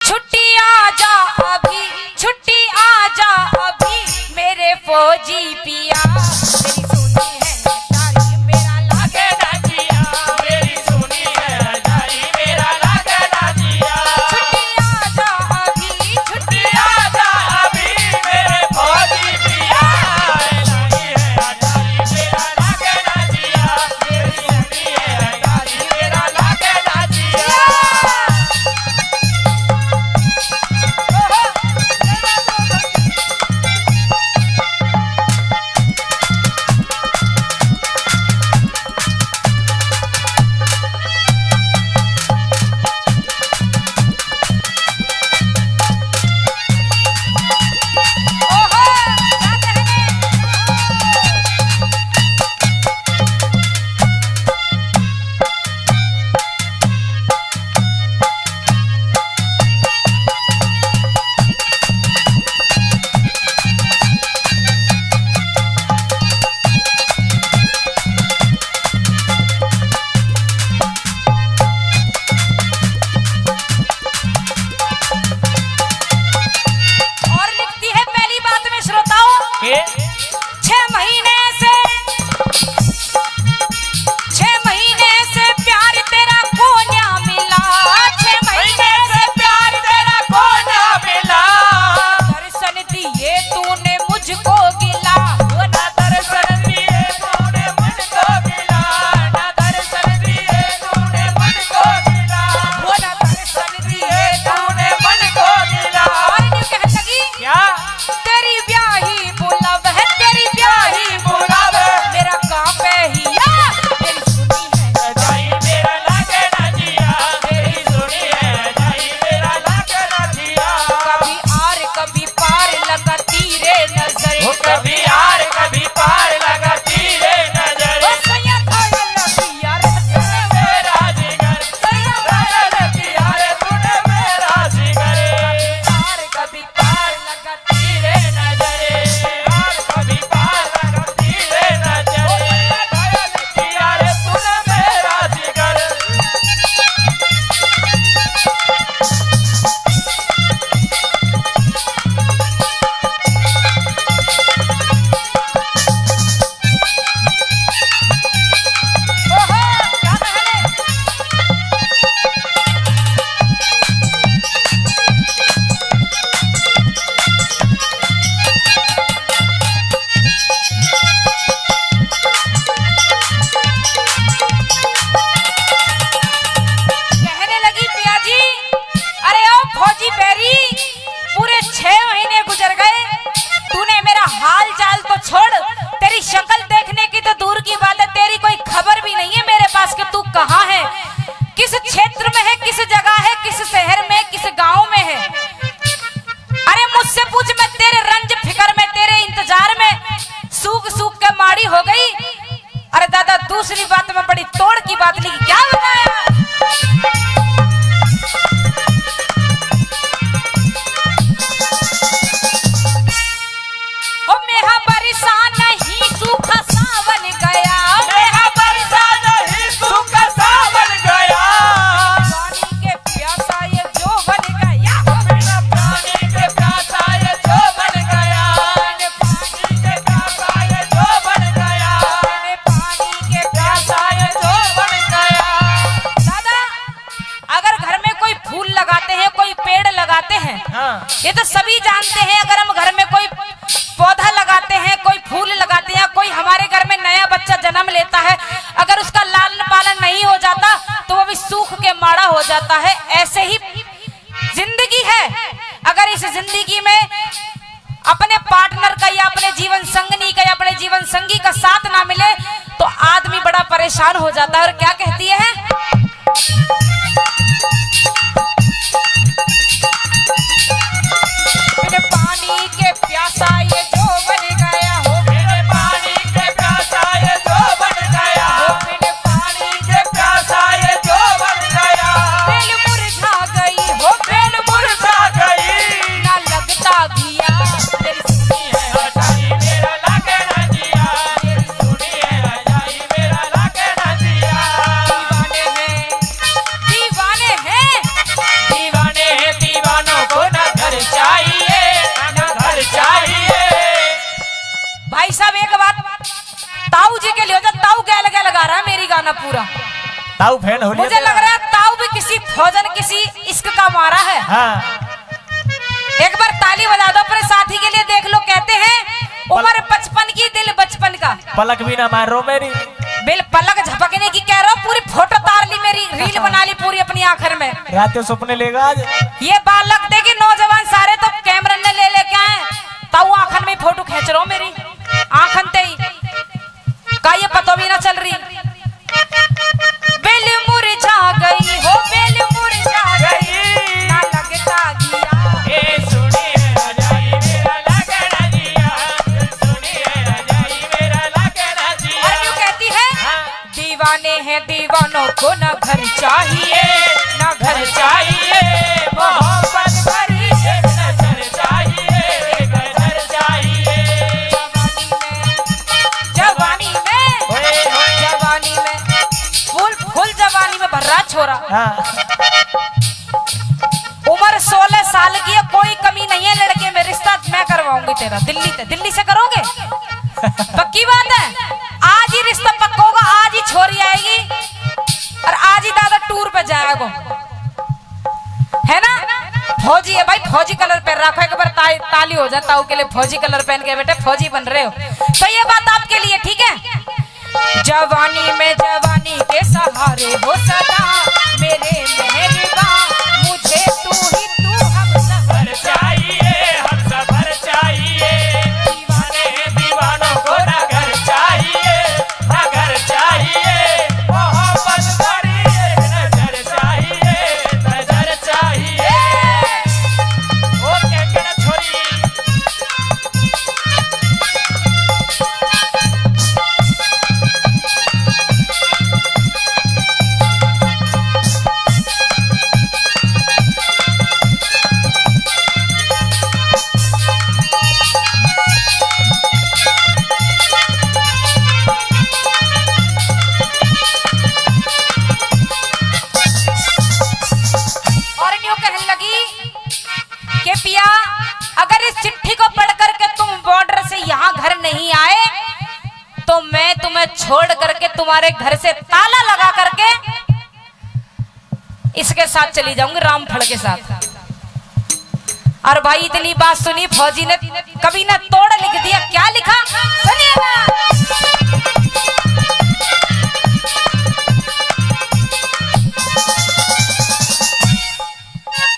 छुट्टी आजा अभी, छुट्टी आजा अभी मेरे फौजी पिया। मेरी सोनी है जारी मेरा लागे ना जिया, मेरी सुनी है जाई मेरा लागे ना जिया। छुट्टी आजा अभी, छुट्टी आजा अभी मेरे फौजी पिया। लाई है जाई मेरा लागे ना जिया, मेरी सुनी है जाई मेरा लागे ना जिया। और लिखती है पहली बात में श्रोताओं, के 6 महीने से, 6 महीने से प्यार तेरा को ना मिला, 6 महीने से प्यार तेरा को ना मिला। दर्शन दिए तूने मुझको गिला, वो ना दर्शन दिए तूने मुझको गिला, ना दर्शन दिए तूने मुझको गिला, वो ना दर्शन दिए तूने मुझको गिला। और न्यू कहने लगी क्या तेरी ब्याही बुलाव है, तेरी ब्याही बुलावे मेरा कांपे हिया। तेरी सुनी है जाई मेरा लागे ना जिया, मेरी सुनी है जाई मेरा लागे ना जिया। कभी आर कभी पार लगा तीरे नजर, वो कभी यार कभी पार लगा तीरे नजर। ओ सैया खाया लगी यार तूने मेरा जिगर सैया खाया लगी यार तूने मेरा जिगर। पार कभी पार लगा तीरे नजरे यार कभी पार लगा तीरे नजरे। खाया लगी यार तूने मेरा जिगर। ओहो क्या कहने। कहने लगी पिया जी, अरे ओ फौजी बैरी, पूरे 6 महीने गुजर गए, तूने मेरा हाल चाल तो छोड़, तेरी शक्ल देखने की तो दूर की बात है, तेरी कोई खबर भी नहीं है मेरे पास कि तू कहाँ है, किस क्षेत्र में है, किस जगह है, किस शहर में, किस गांव में है। अरे मुझसे पूछ, मैं तेरे रंज फिकर में, तेरे इंतजार में सूख सूख के माड़ी हो गई। अरे दादा दूसरी बात में बड़ी तोड़ की बात लिखी, क्या बताया। ओ मेहा बरसा नहीं सूखा सावन गया, मेरा बरसा नहीं सूखा सावन गया। पानी के प्यासा ये जो बन गया, मेरा पानी के प्यासा ये जो बन गया। मैंने पानी के प्यासा ये जो बन गया। मैंने पानी के प्यासा ये जो बन गया। दादा अगर घर में कोई फूल लगाते हैं, कोई पेड़ लगाते हैं, हाँ ये तो सभी जानते हैं। अगर हम घर में कोई पौधा लगाते हैं, कोई फूल लगाते हैं, कोई हमारे घर में नया बच्चा जन्म लेता है, अगर उसका लालन पालन नहीं हो जाता तो वो भी सूख के माड़ा हो जाता है। ऐसे ही जिंदगी है, अगर इस जिंदगी में अपने पार्टनर का या अपने जीवन संगनी का या अपने जीवन संगी का साथ ना मिले तो आदमी बड़ा परेशान हो जाता है। और क्या कहती है, बिन पानी के प्यासा ये जो बन गया हो, मेरे पानी के प्यासा ये जो बन गया। बिन पानी के प्यासा ये जो बन गया। बेल मुरझा गई हो, बेल मुरझा गई। ना लगता भिया। तेरी सुनी है हटाई मेरा लागे ना जिया, तेरी सुनी है हटाई मेरा लागे ना जिया। ताऊ फैन हो मुझे लग रहा है ताऊ भी किसी फौजन किसी इश्क का मारा है। हाँ। एक बार ताली बजा दो अपने साथी के लिए। देख लो, कहते हैं उम्र 55 की दिल बचपन का। पलक भी ना मारो मेरी। बिल पलक झपकने की कह रहा हूँ, पूरी फोटो तार ली मेरी, रील बना ली पूरी अपनी आखिर में। रात सपने लेगा आज। ये बालक देखी नौजवान सारे तो कैमरा ने ले लेके आए, ताऊ आखन में फोटो खींच रहा हूँ मेरी आखन ते ही का ये पता भी ना चल रही। बेल मुरझा गई हो, बेल मुरझा गई, ना लगता गिया। ए सुनिए रजाई मेरा लगना जिया, सुनिए रजाई मेरा लगना जिया। और यूं कहती है, दीवाने हैं दीवानों को ना घर चाहिए, ना घर चाहिए, मोहब्बत भरी एक नजर चाहिए, एक नजर चाहिए। जवानी में ओए होए। जवानी में फुल फुल जवानी में भर रहा छोरा। हाँ। उम्र 16 साल की है, कोई कमी नहीं है लड़के में। रिश्ता मैं करवाऊंगी तेरा दिल्ली से करोगे? पक्की बात है, आज ही रिश्ता पक्का होगा, आज ही छोरी आएगी और आज ही दादा टूर पे जाएगा, है ना? फौजी है भाई, फौजी कलर पहन रखो। एक बार ताली हो जाए ताऊ के लिए, फौजी कलर पहन के बेटे फौजी बन रहे हो। तो ये बात आपके लिए ठीक है। जवानी में जवानी के सहारे हो सदा मेरे मेहरबान, मुझे तू ही तू हम सफर चाहिए, हम सफर चाहिए। दीवाने दीवानों को ना घर चाहिए, ना घर चाहिए। मोहब्बत भरी एक नजर चाहिए, नजर चाहिए। ओ कहते ना छोरी। और न्यू कहने लगी कि पिया, अगर इस चिट्ठी को पढ़ करके तुम बॉर्डर से यहाँ घर नहीं आए तो मैं तुम्हें छोड़ करके तुम्हारे घर से ताला लगा करके इसके साथ चली जाऊंगी, रामफल के साथ। और भाई इतनी बात सुनी फौजी ने, कभी ना तोड़ लिख दिया। क्या लिखा सुनिएगा।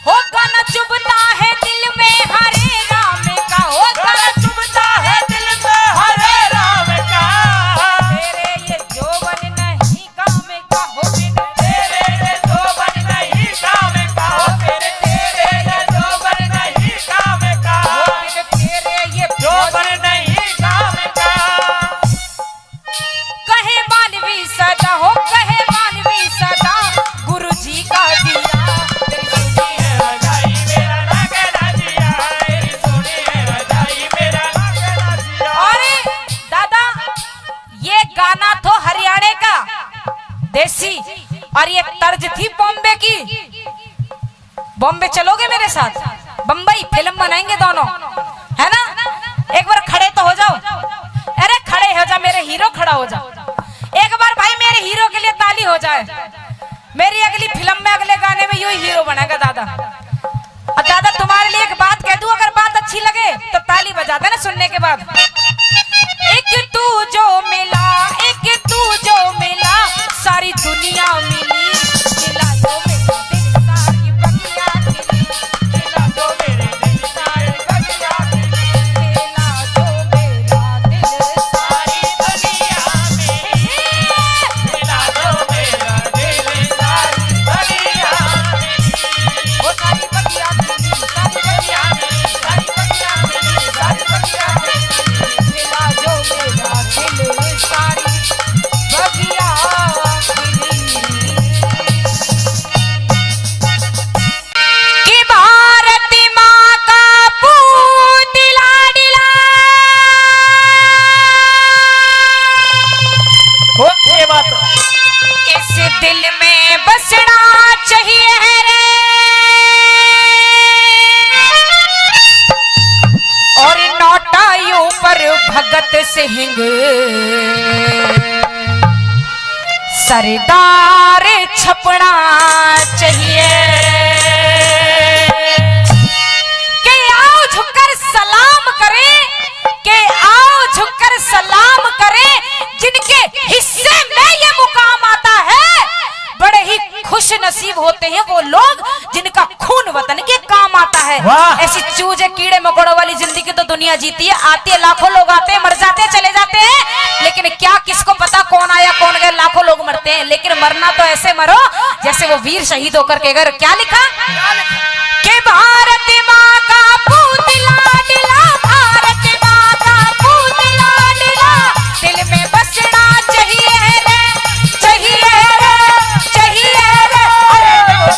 होगा न चुभता है दिल में हरे राम का, होगा न चुभता है दिल में हरे राम का। तेरे ये जोवन नहीं काम का, हो बिन तेरे ये जोबन नहीं काम का, हो तेरे तेरे ये जोबन नहीं काम का, हो बिन तेरे ये जोबन नहीं काम का। कहे मानवी सदा हो, कहे मानवी सदा गुरु जी का दिया। तेरी सुनिए रजाई मेरा लगना जिया, तेरी सुनिए रजाई मेरा लगना जिया। अरे दादा, ये गाना तो हरियाणा का देसी और ये तर्ज थी बॉम्बे की। बॉम्बे चलोगे मेरे साथ? बम्बई फिल्म बनाएंगे दोनों, है ना? एक बार खड़े तो हो जाओ। अरे खड़े हो जा मेरे हीरो, खड़ा हो जा एक बार भाई, मेरे हीरो के लिए ताली हो जाए। मेरी अगली फिल्म में अगले गाने में यही हीरो बनेगा दादा। और दादा तुम्हारे लिए एक बात कह दूं, अगर बात अच्छी लगे तो ताली बजा देना सुनने के बाद। एक तू जो मिला, एक तू जो मिला, सारी दुनिया मिली। मिला जो मेरा दिल सारी बगिया खिली, मिला जो मेरे दिल सारी बगिया खिली, मिला जो मेरा दिल सारी दुनिया में मिला दो मेरा दिल, सारी दुनिया में। वो सारी बगिया खिली, सारी बगिया खिली, सारी बगिया खिली, सारी बगिया खिली, मिला जो मेरा दिल सारी बगिया खिली। कि भारत माँ का पूतला डिला, हो ये बात इस दिल में बसना चाहिए रे। और नौटाइयों पर भगत सिंह सरदार छपना चाहिए कि आओ झुककर सलाम करे, कि आओ झुककर सलाम करे, जिनके हिस्से में ये मुकाम आता है बड़े ही खुश नसीब होते हैं वो लोग जिनका खून वतन के काम आता है। ऐसी चूजे कीड़े मकोड़ों वाली जिंदगी तो दुनिया जीती है, आती है, लाखों लोग आते हैं, मर जाते हैं, चले जाते हैं, लेकिन क्या किसको पता कौन आया कौन गया। लाखों लोग मरते हैं लेकिन मरना तो ऐसे मरो जैसे वो वीर शहीद होकर के। अगर क्या लिखा कि भारत माँ का पूत लाडला, भारत माँ का पूत लाडला, दिल में बसना चाहिए रे, चाहिए रे, चाहिए रे।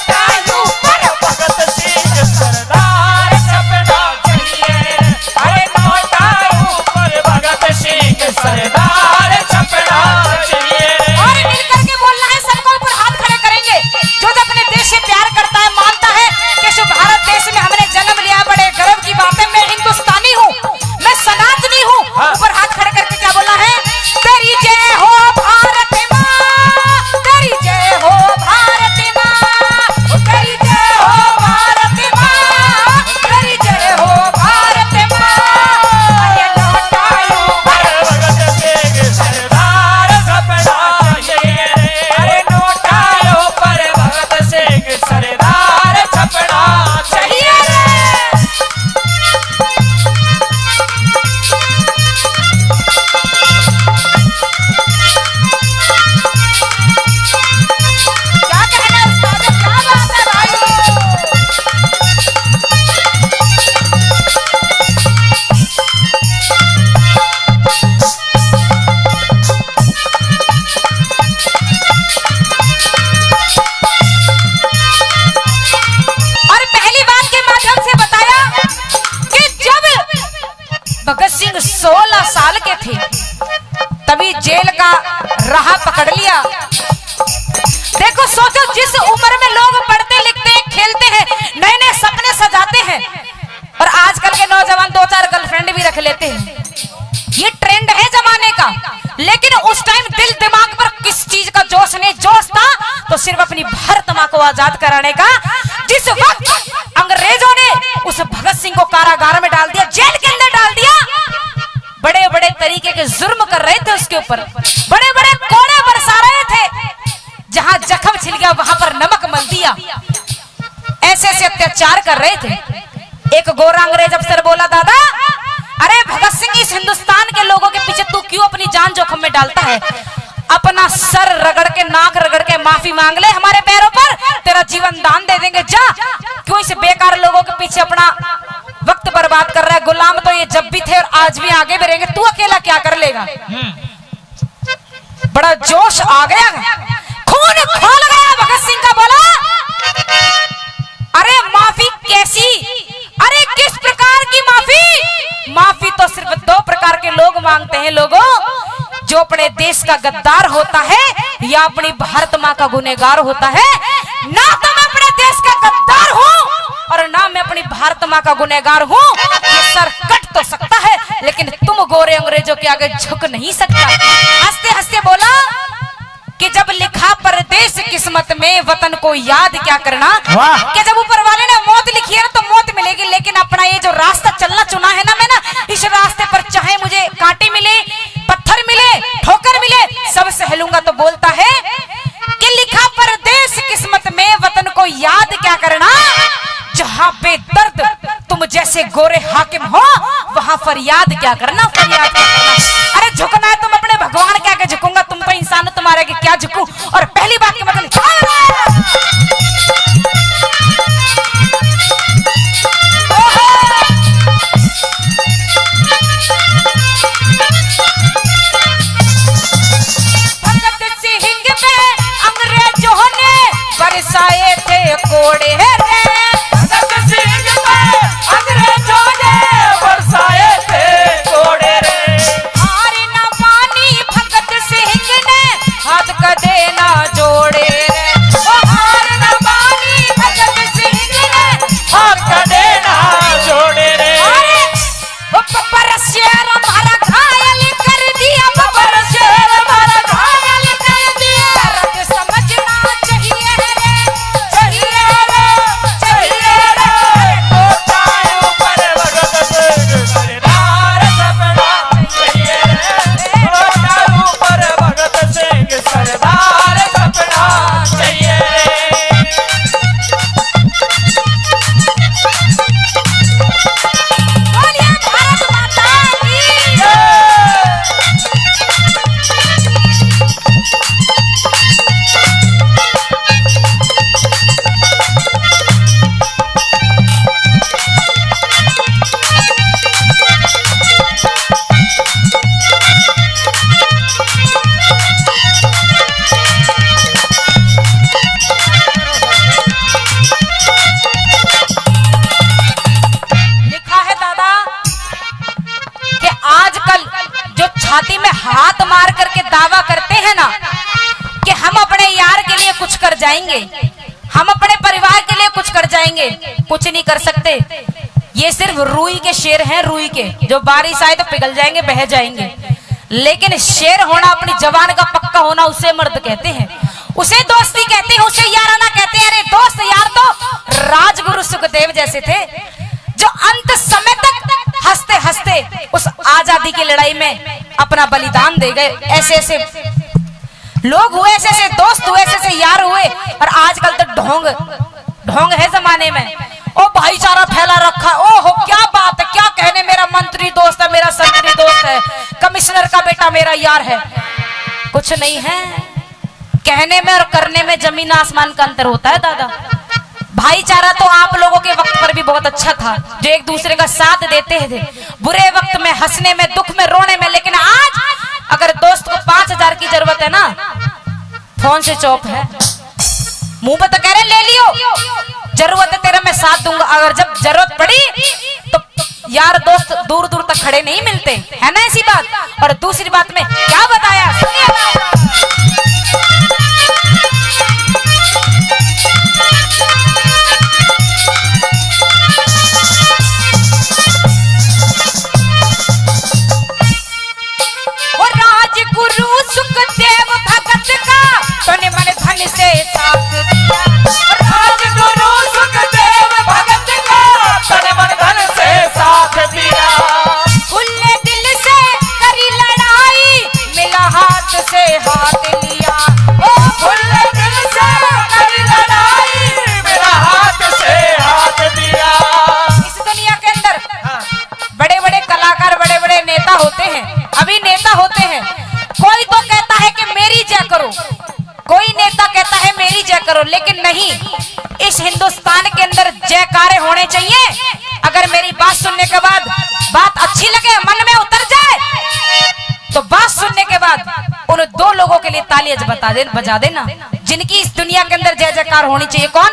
तायू पर भगत सिंह सरदार छपना चाहिए। अरे नोटायू पर भगत सिंह सरदार छपना चाहिए। और मिलकर के बोलना है, सबको ऊपर हाथ खड़े करेंगे। जो अपने देश से प्यार करता है, मानता है कि जो भारत देश में हमने जन्म लिया, बड़े गर्व की बात है, मैं हिंदुस्तानी हूँ, मैं सनातनी हूँ। ऊपर हाथ खड़े करके क्या बोलना है? तेरी जय हो भारत माँ, तेरी जय हो भारत माँ, तेरी जय हो भारत माँ, तेरी जय हो भारत माँ। अरे लौटायो पर भगत सिंह सरदार छपना चाहिए। अरे नोटायो पर भगत सिंह सरदार छपना चाहिए। क्या कहना उस्ताद, क्या बात है भाई। और पहली बात के माध्यम से बताया कि जब भगत सिंह 16 साल के थे तभी जेल का राह पकड़ लिया। देखो सोचो, जिस उम्र में लोग पढ़ते लिखते हैं, खेलते हैं, नए नए सपने सजाते हैं, और आजकल के नौजवान 2-4 गर्लफ्रेंड भी रख लेते हैं। ये ट्रेंड है जमाने का, लेकिन उस टाइम दिल दिमाग पर किस चीज का जोश नहीं, जोश था तो सिर्फ अपनी भारत माँ को आजाद कराने का। जिस वक्त अंग्रेजों ने उस भगत सिंह को कारागार में डाल दिया, जेल के अंदर डाल दिया, बड़े बड़े तरीके के जुर्म कर रहे थे उसके ऊपर, बड़े बड़े कोड़े बरसा रहे थे, जहां जख्म छिल गया वहां पर नमक मल दिया, ऐसे ऐसे अत्याचार कर रहे थे। एक गोरा अंग्रेज अफसर बोला, दादा अरे भगत सिंह, इस हिंदुस्तान के लोगों के पीछे तू क्यों अपनी जान जोखिम में डालता है? अपना सर रगड़ के, नाक रगड़ के माफी मांग ले हमारे पैरों पर, तेरा जीवन दान दे देंगे। जा, क्यों इस बेकार लोगों के पीछे अपना वक्त बर्बाद कर रहा है? गुलाम तो ये जब भी थे और आज भी आगे भी रहेंगे, तू अकेला क्या कर लेगा? बड़ा जोश आ गया, खून खोल गया भगत सिंह का। बोला, अरे माफी कैसी? अरे किस प्रकार की माफी? माफी तो सिर्फ 2 प्रकार के लोग मांगते हैं लोगों, जो अपने देश का गद्दार होता है या अपनी भारत माँ का गुनहगार होता है। ना तो मैं अपने देश का गद्दार हूँ और ना मैं अपनी भारत माँ का गुनहगार हूँ। ये सर कट तो सकता है लेकिन तुम गोरे अंग्रेजों के आगे झुक नहीं सकता। हंसते हंसते बोला कि जब लिखा परदेश किस्मत में, वतन को याद क्या करना। कि जब ऊपर वाले ने मौत लिखी है ना तो मौत मिलेगी, लेकिन अपना ये जो रास्ता चलना चुना है ना, मैं ना इस रास्ते पर चाहे मुझे कांटे मिले, पत्थर मिले, ठोकर मिले, सब सह लूंगा। तो बोलता है कि लिखा परदेश किस्मत में, वतन को याद क्या करना, जहां बेदर्द तुम जैसे गोरे हाकिम हो वहां फरियाद क्या करना, फरियाद क्या करना। अरे झुकना है तुम अपने भगवान के आगे झुकूंगा, तुम तो इंसान हो, तुम्हारे आगे क्या झुकूं। और पहली बात की मतलब भगत सिंह पे अंग्रेजों ने बरसाए थे कोड़े रे। भगत सिंह पे अंग्रेजों ने बरसाए थे कोड़े रे। हार न मानी भगत सिंह ने, हाथ कदे ना जोड़े रे। जाएंगे, हम अपने परिवार के लिए कुछ कर जाएंगे, कुछ नहीं कर सकते। ये सिर्फ रूई के शेर हैं, रूई के, जो बारिश आए तो पिघल जाएंगे, बह जाएंगे। लेकिन शेर होना, अपनी जवान का पक्का होना, उसे मर्द कहते हैं, उसे दोस्ती कहते हैं, उसे याराना कहते हैं। अरे दोस्त यार तो राजगुरु सुखदेव जैसे थे, जो अंत समय तक हंसते हंसते उस आजादी की लड़ाई में अपना बलिदान दे गए। ऐसे ऐसे लोग हुए, ऐसे ऐसे दोस्त हुए, ऐसे ऐसे यार हुए। और आजकल तो ढोंग ढोंग है जमाने में। ओ भाईचारा फैला रखा, ओहो क्या बात है, क्या कहने, मेरा मंत्री दोस्त है, मेरा संतरी दोस्त है, कमिश्नर का बेटा मेरा यार है। कुछ नहीं है, कहने में और करने में जमीन आसमान का अंतर होता है दादा। भाईचारा तो आप लोगों के वक्त पर भी बहुत अच्छा था, जो एक दूसरे का साथ देते थे, बुरे वक्त में, हंसने में, दुख में, रोने में। लेकिन आज अगर दोस्त को 5000 की जरूरत है ना, फोन से चौप है, मुंह पे तो कह रहे ले लियो, जरूरत है तेरा मैं साथ दूंगा। अगर जब जरूरत पड़ी तो यार दोस्त दूर दूर तक खड़े नहीं मिलते, है ना ऐसी बात। और दूसरी बात में क्या बताया, सुनिए। गुरु सुखदेव भगत का तने मन धन से साथ दिया। राजगुरु सुखदेव भगत का तने मन धन से साथ दिया। खुले दिल से करी लड़ाई, मिला हाथ से हाथ लिया। ओ खुले दिल से करी लड़ाई, मिला हाथ से हाथ दिया। इस दुनिया के अंदर बड़े बड़े कलाकार, बड़े बड़े नेता होते हैं, अभी नेता होते हैं। कोई तो कहता है कि मेरी जय करो, कोई नेता कहता है मेरी जय करो, लेकिन नहीं, इस हिंदुस्तान के अंदर जयकारे होने चाहिए। अगर मेरी बात सुनने के बाद बात अच्छी लगे, मन में उतर जाए, तो बात सुनने के बाद उन दो लोगों के लिए तालियां बजा देना, जिनकी इस दुनिया के अंदर जय जयकार होनी चाहिए। कौन?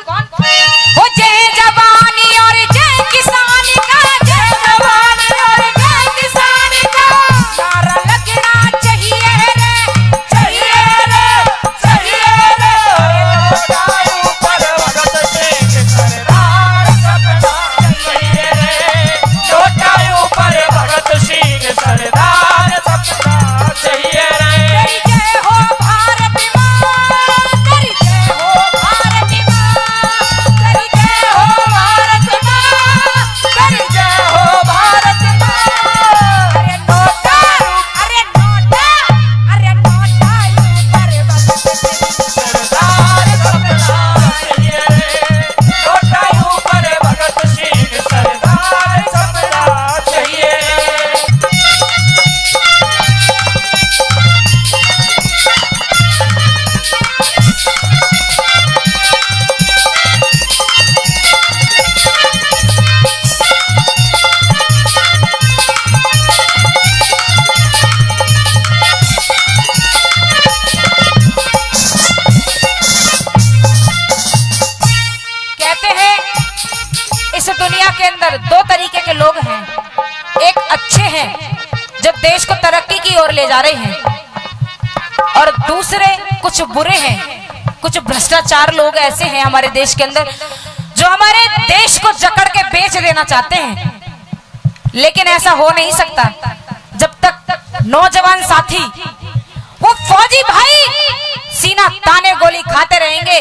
वो जय जवानी और जय किसानी का, जय जवानी और जय किसानी का नारा लगना चाहिए रे, चाहिए रे, चाहिए रे। ऊपर भगत सिंह सरदार सपना चाहिए रे, छोटा ऊपर भगत सिंह सरदार सपना चाहिए रे। तेरी जय हो भारत माँ, तेरी जय हो भारत माँ, तेरी जय हो भारत माँ, तेरी जय हो भारत माँ। अरे नोटा, अरे नोटा, अरे नोटा ऊपर भगत सिंह सरदार सपना चाहिए रे, छोटा ऊपर भगत सिंह सरदार सपना चाहिए रे। कहते हैं इस दुनिया के अंदर दो तरीके के लोग हैं। एक अच्छे हैं, जब देश को तरक्की की ओर ले जा रहे हैं, और दूसरे कुछ बुरे हैं, कुछ भ्रष्टाचार लोग ऐसे हैं हमारे देश के अंदर, जो हमारे देश को जकड़ के बेच देना चाहते हैं। लेकिन ऐसा हो नहीं सकता जब तक नौजवान साथी, वो फौजी भाई सीना ताने गोली खाते रहेंगे।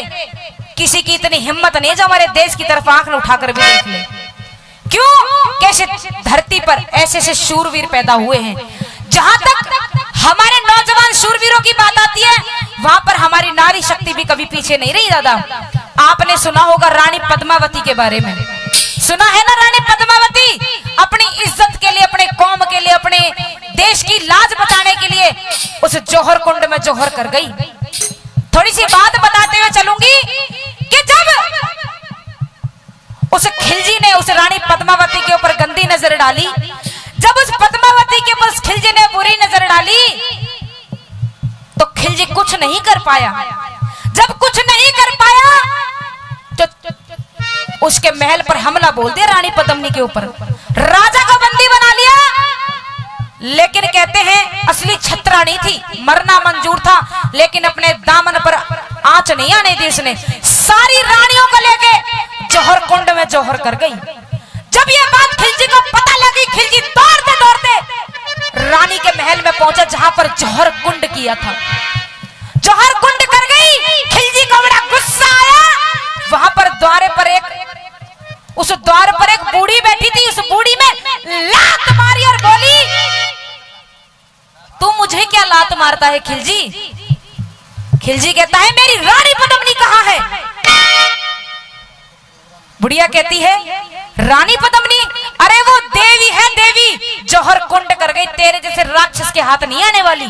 किसी की इतनी हिम्मत नहीं जो हमारे देश की तरफ आंख न उठाकर भी देख ले। क्यों? कैसे धरती पर ऐसे ऐसे शूरवीर पैदा हुए हैं। जहां तक हमारे नौजवान शूरवीरों की बात आती है, वहां पर हमारी नारी शक्ति भी कभी पीछे नहीं रही दादा। आपने सुना होगा रानी पद्मावती के बारे में, सुना है ना? रानी पद्मावती अपनी इज्जत के लिए, अपने कौम के लिए, अपने देश की लाज बचाने के लिए उस जौहर कुंड में जौहर कर गई। थोड़ी सी बात बताते हुए चलूंगी कि जब उस खिलजी ने उस रानी पद्मावती के ऊपर गंदी नजर डाली, जब उस पद्मावती के ऊपर उस खिलजी ने बुरी नजर डाली, तो खिलजी कुछ नहीं कर पाया। जब कुछ नहीं कर पाया तो उसके महल पर हमला बोल दिया रानी पद्मिनी के ऊपर, राजा को बंदी बना लिया। लेकिन कहते हैं असली छत्राणी थी, मरना मंजूर था, लेकिन अपने दामन पर आंच नहीं आने दी उसने। सारी रानियों को लेके जौहर कुंड में जौहर कर गई। जब ये बात खिलजी को पता लगी, खिलजी दौड़ते दौड़ते रानी के महल में पहुंचा जहां पर जौहर कुंड किया था। जौहर कुंड कर गई। खिलजी को बड़ा गुस्सा आया। वहां पर द्वार पर एक बूढ़ी बैठी थी। उस बूढ़ी में लात मारी और बोली, तू मुझे क्या लात मारता है खिलजी? खिलजी कहता है, मेरी रानी पद्मिनी कहां है? बुढ़िया कहती है, रानी पद्मिनी? अरे वो देवी है, देवी जौहर कुंड कर गई, तेरे जैसे राक्षस के हाथ नहीं आने वाली।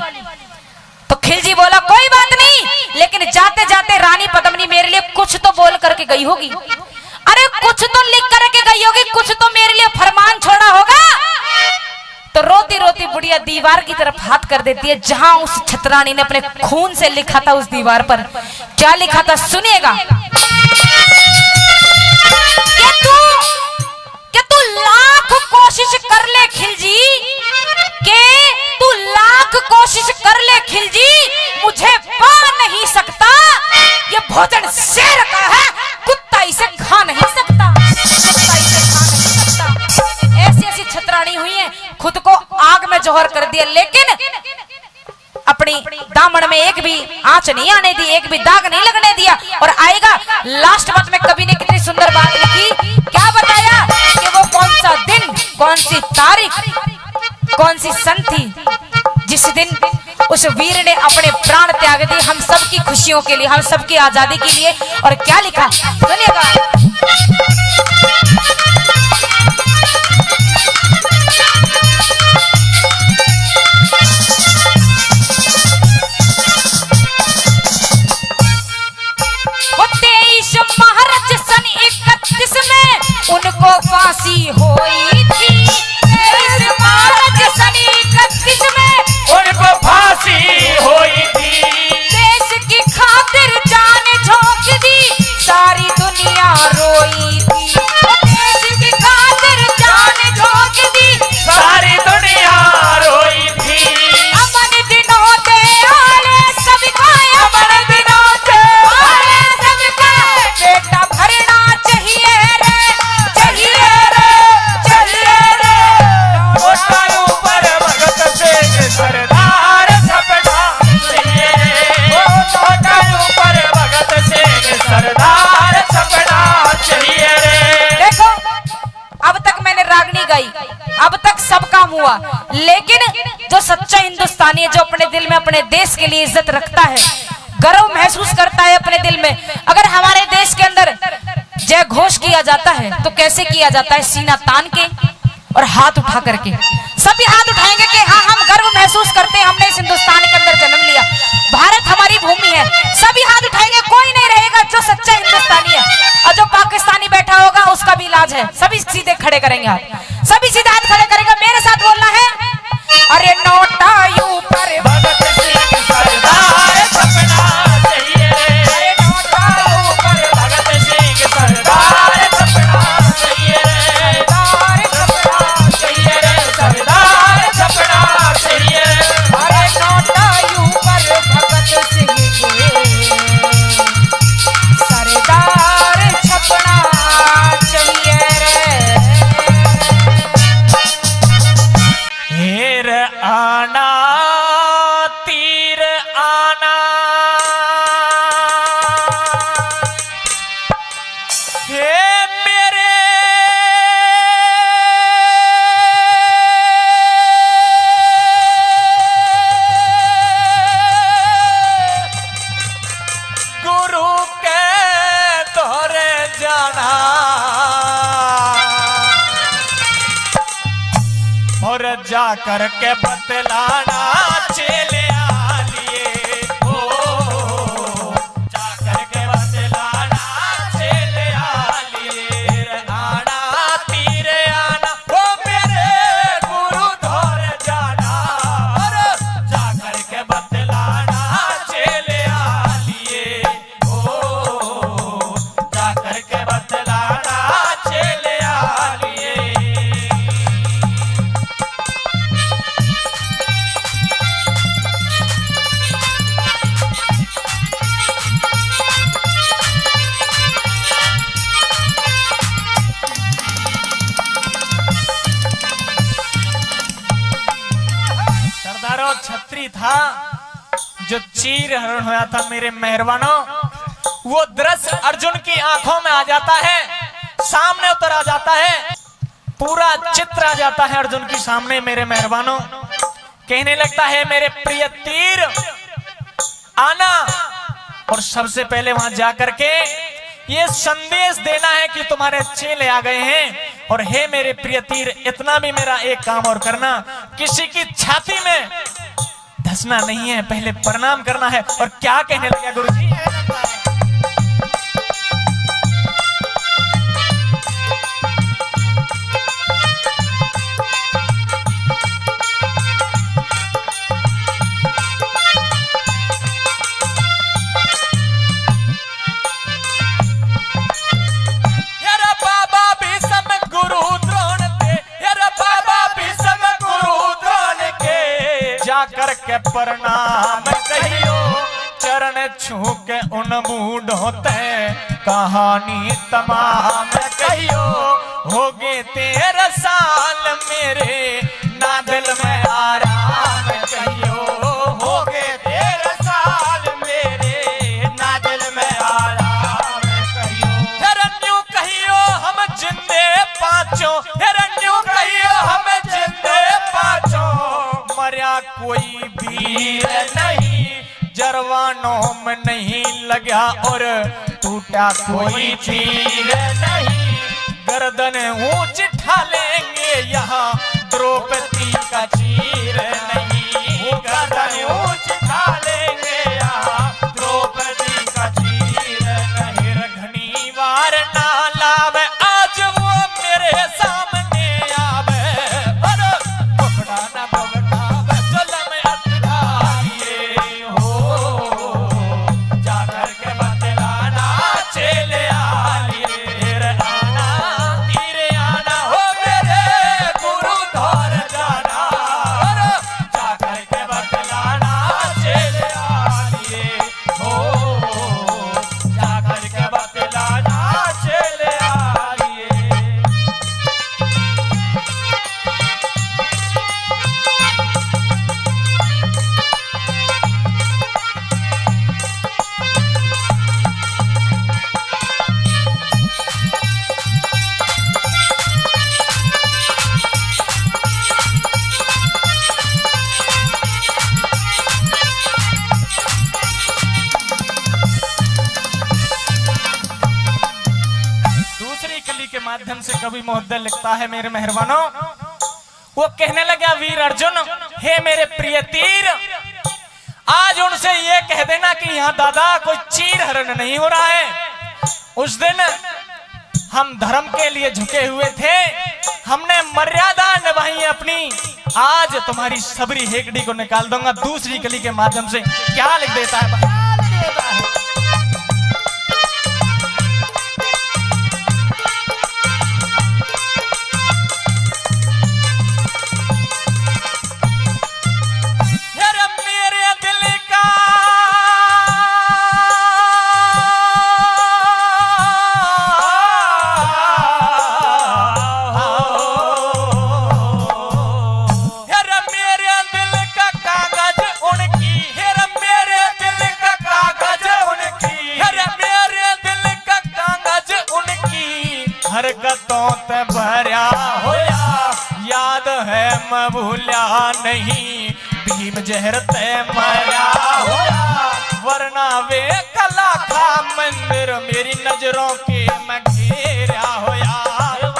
तो खिलजी बोला, कोई बात नहीं, लेकिन जाते जाते रानी पद्मिनी मेरे लिए कुछ तो बोल करके गई होगी। अरे कुछ तो लिख करके गई होगी, कुछ तो मेरे लिए फरमान छोड़ा होगा। तो रोती रोती बुढ़िया दीवार की तरफ हाथ कर देती है जहां उस छतरानी ने अपने खून से लिखा था। उस दीवार पर क्या लिखा था सुनिएगा। कि तू लाख कोशिश कर ले खिलजी, के तू लाख कोशिश कर ले खिलजी, मुझे पा नहीं सकता। ये भोजन शेर का है, कुत्ता इसे खा नहीं सकता, कुत्ता इसे खा नहीं सकता। ऐसी ऐसी छतरानी हुई है, खुद को आग में जौहर कर दिया, लेकिन अपनी दामन में एक भी आंच नहीं आने दी, एक भी दाग नहीं लगने दिया। और आएगा लास्ट बात में कवि ने कितनी सुंदर बात लिखी, क्या बताया कि वो कौन सा दिन, कौन सी तारीख, कौन सी सन थी जिस दिन उस वीर ने अपने प्राण त्याग दिए हम सबकी खुशियों के लिए, हम सबकी आजादी के लिए। और क्या लिखा सुनिएगा। वो 23 मार्च सन 31 में उनको फांसी हुई थी। 23 मार्च सन 31 में उनको फांसी हुई थी। देश की खातिर जान झोंक दी, सारी दुनिया रोई थी। देश की खातिर जान झोंक दी, सारी दुनिया रोई थी। अमन दिनों दे आले सबका, अमन दिनों दे आले सबका, बेटा भरना चाहिए रे, चाहिए रे, चाहिए रे। नोटा ऊपर भगत सिंह सरदार छपना चाहिए रे। नोटा ऊपर भगत सिंह सरदार छपना चाहिए रे। देखो अब तक मैंने रागनी गाई, अब तक सब काम हुआ, लेकिन जो सच्चा हिंदुस्तानी है, जो अपने दिल में अपने देश के लिए इज्जत रखता है, गर्व महसूस करता है अपने दिल में, अगर हमारे देश के अंदर जय घोष किया जाता है तो कैसे किया जाता है? सीना तान के और हाथ उठा करके। सभी हाथ उठाएंगे कि हाँ हम गर्व महसूस करते हैं, हमने इस हिंदुस्तान के अंदर जन्म लिया, भारत हमारी भूमि है। सभी हाथ उठाएंगे, कोई नहीं रहेगा जो सच्चा हिंदुस्तानी है, और जो पाकिस्तानी बैठा होगा उसका भी इलाज है। सभी सीधे खड़े करेंगे हाथ, सभी सीधे हाथ खड़े करेंगे, मेरे साथ बोलना है, अरे नोटा ऊपर भगत सिंह सरदार छपना चाहिए रे। अरे नोटा ऊपर भगत सिंह सरदार छपना चाहिए रे। सरदार छपना चाहिए रे। सरदार छपना चाहिए रे। अरे नोटा ऊपर भगत सिंह के सरदार छपना चाहिए रे। हेर आना तीर आना, हे मेरे गुरु के तोरे जाना, और जा कर के बतलाना चेले आलिए। ओ जा कर के बतलाना चेले आलिए। आना तीर आना, ओ मेरे गुरु धोर जाना, और जा कर के बतलाना चेले आलिए। ओ जा कर के बतलाना चेले आलिए। क्षत्रिय था जो चीर हरण होया था मेरे मेहरबानों, वो दृश्य अर्जुन की आंखों में आ जाता है, सामने उतर आ जाता है, पूरा चित्र आ जाता है अर्जुन की सामने मेरे मेहरबानों। कहने लगता है मेरे प्रिय तीर आना, और सबसे पहले वहां जाकर के ये संदेश देना है कि तुम्हारे चेले आ गए हैं। और हे मेरे प्रिय तीर, इतना भी मेरा एक काम और करना, किसी की छाती में धसना नहीं है, पहले प्रणाम करना है। और क्या कहने लगा गुरुजी, करके प्रणाम कहियो, चरण छू के उन बूढ़ों ते कहानी तमाम कहियो। होगे 13 साल मेरे ना दिल में आराम कहियो, होगे 13 साल मेरे ना दिल में आराम कहियो। हिरण्यू कहियो हम जिंदे पांचों, हिरण्यू कहियो हम जिंदे पांचों, मरिया कोई वीर नहीं, जरवानों में नहीं लगा और टूटा कोई तीर नहीं। गर्दन ऊंच ढालेंगे यहाँ द्रौपदी का चीर नहीं, गर्दन ऊंच ढालेंगे यहाँ द्रौपदी का चीर नहीं। रघनी वार ना लावे आज वो मेरे सामने आवे, अरे पकड़ा ना पकड़ा चल में अटकाइए हो, जाकर के बतलाना चले आइए। आना तीरे आना हो मेरे गुरु धर जाना, अरे जाकर के बतलाना चले आइए हो, जाकर के बतलाना चले आइए। दूसरी कली के माध्यम से कवि महोदय लिखता है मेरे मेहरबानों, वो कहने लगा वीर अर्जुन, हे मेरे प्रिय तीर, आज उनसे ये कह देना कि यहाँ दादा कोई चीर हरण नहीं हो रहा है। उस दिन हम धर्म के लिए झुके हुए थे, हमने मर्यादा निभाई अपनी, आज तुम्हारी सबरी हेकड़ी को निकाल दूंगा। दूसरी कली के माध्यम से क्या लिख देता है भाई? हरकतों ते भरा होया याद है मैं भूला नहीं, भीम जहर ते मरा होया वरना वे कला खा मंदिर मेरी नजरों के मैं घेरा होया,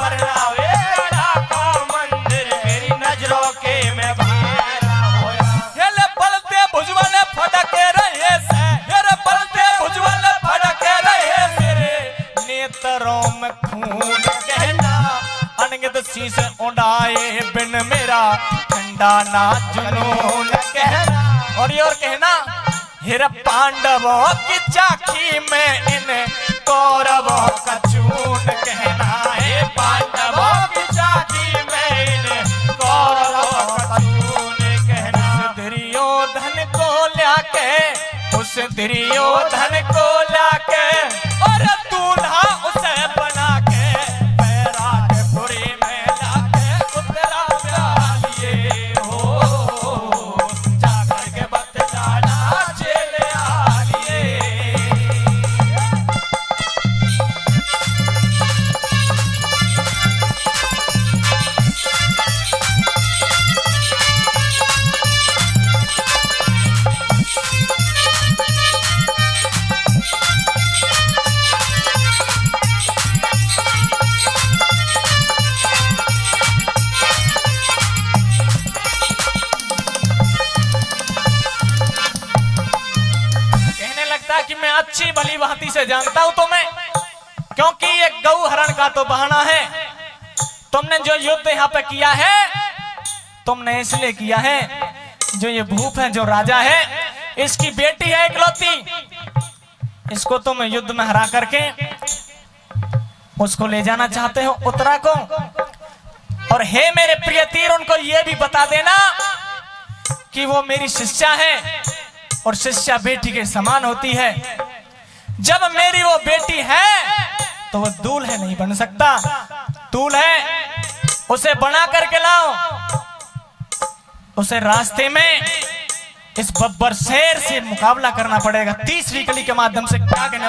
वरना वे कला खा मंदिर मेरी नजरों के मैं घेरा होया। ये पलते भुजबल फटके रहे से, ये पलते भुजबल फटके रहे मेरे नेत्रों में खून कहना, अनगित शीश उड़ाए बिन मेरा ठंडा ना जुनून कहना। और ये और कहना, हिर पांडवों की चाखी में इन कौरवों का चून कहना, हे पांडवों की चाखी में इन कौरवों का चून कहना। उस दुर्योधन को लाके, उस दुर्योधन को लाके और दूल्हा उसे बना के बैरागपुरी में लाके उतरा लिए हो, जाकर से जानता हूं तुम्हें, क्योंकि ये गऊ हरण का तो बहाना है। तुमने जो युद्ध यहाँ पे किया है, तुमने इसलिए किया है, जो ये भूप है, जो राजा है, इसकी बेटी है इकलौती, इसको तुम युद्ध में हरा करके उसको ले जाना चाहते हो उत्तरा को। और हे मेरे प्रिय तीर, उनको ये भी बता देना कि वो मेरी शिष्या है और शिष्या बेटी के समान होती है। जब मेरी वो बेटी है तो वो दूल्हे नहीं बन सकता, दूल्हे उसे बना करके लाओ। उसे रास्ते में इस बब्बर शेर से मुकाबला करना पड़ेगा। तीसरी कली के माध्यम से क्या कहना,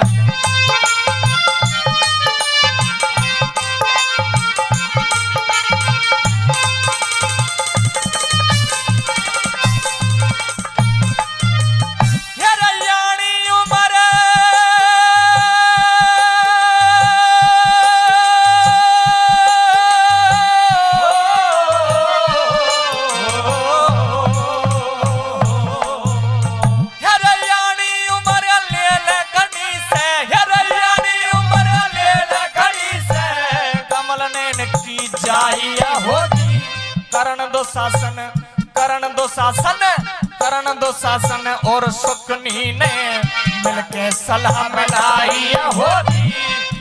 करण दो शासन और सुकनी ने मिलके सलाह मिलाई होती।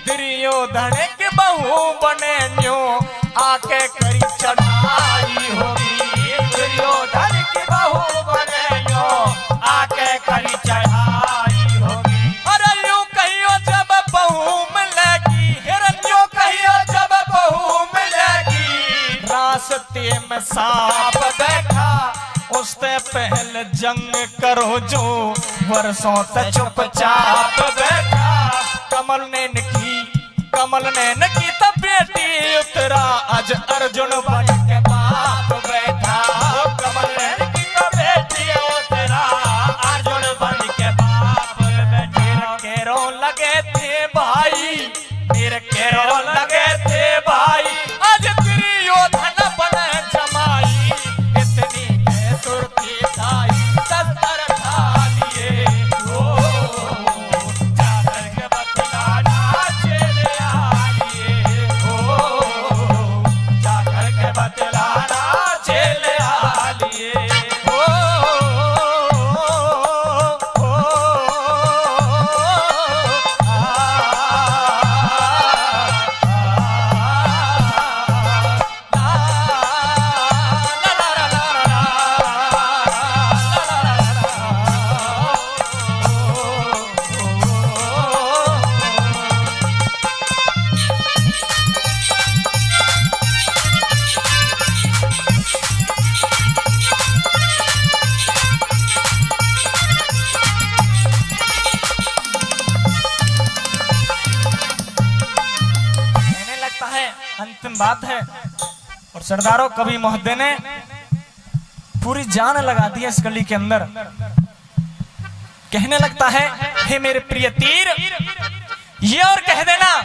दुर्योधन के बहू बने न्यू आके करी चढ़ाई होगी। दुर्योधन की बहू बने न्यू आके करी चढ़ाई होगी। अरे यूं कहियो जब बहू मिलेगी, हिरण्यो कहियो जब बहू मिलेगी। रास्ते में सांप बैठा, उससे पहले जंग करो जो वर्षों से चुपचाप बैठा। कमल ने नकी तब बेटी उतरा, आज अर्जुन बन के बाप बैठा। कमल ने नकी तब बेटी उतरा, अर्जुन बन के बाप बैठा। केरो लगे थे भाई, मेरे केरो लगे थे भाई, आज दुर्योधन बने जमाई। अंतिम बात है। और सरदारों, कवि महोदय ने पूरी जान लगा दी है इस गली के अंदर। कहने लगता है, हे मेरे प्रिय तीर, ये और कह देना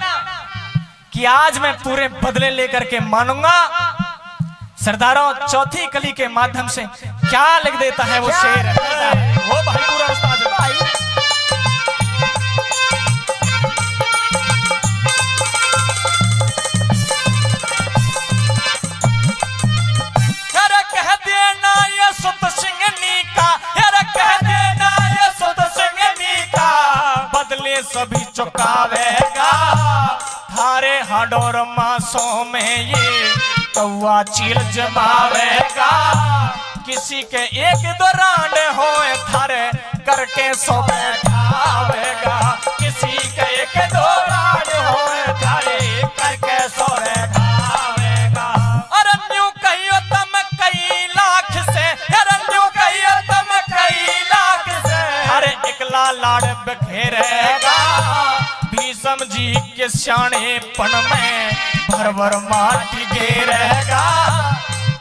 कि आज मैं पूरे बदले लेकर के मानूंगा। सरदारों, चौथी कली के माध्यम से क्या लिख देता है वो शेर, वो भाई पूरा उस्ताद भाई। सभी चुकावेगा थारे हाडोर मासों में ये कौआ चील जमावेगा। किसी के एक दो रांड होए थारे करके सो बैठावेगा। किसी के एक दो रांड होए थारे करके सो बैठावेगा। अरे न्यू कहियो तुम कई लाख से, अरे न्यू कहियो तुम कई लाख से, अरे एकला लाड़ बखेरेगा। भीष्म जी के स्याणेपन में भर भर माटी गिरेगा।